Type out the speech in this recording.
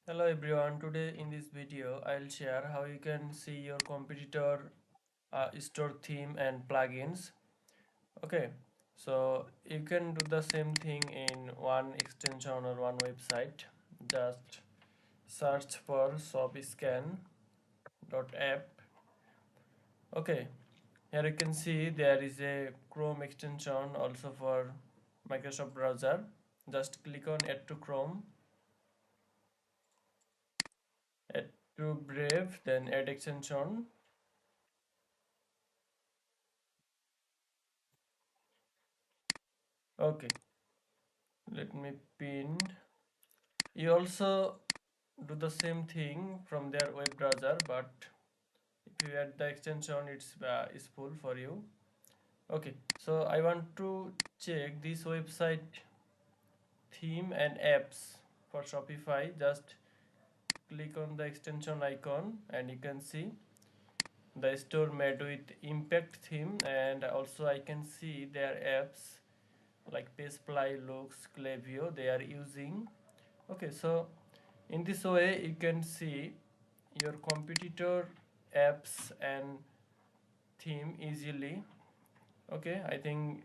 Hello everyone, today in this video I'll share how you can see your competitor store theme and plugins. Okay, so you can do the same thing in one extension or one website. Just search for ShopScan.app. Okay, here you can see there is a Chrome extension also for Microsoft browser. Just click on add to Chrome, add to Brave, then add extension. Okay, let me pin. You also do the same thing from their web browser, but if you add the extension it's is full for you. Okay, so I want to check this website theme and apps for Shopify. Just click on the extension icon and you can see the store made with impact theme, and also I can see their apps like Pagefly, Looks, Klaviyo they are using. Okay, so in this way you can see your competitor apps and theme easily. Okay, I think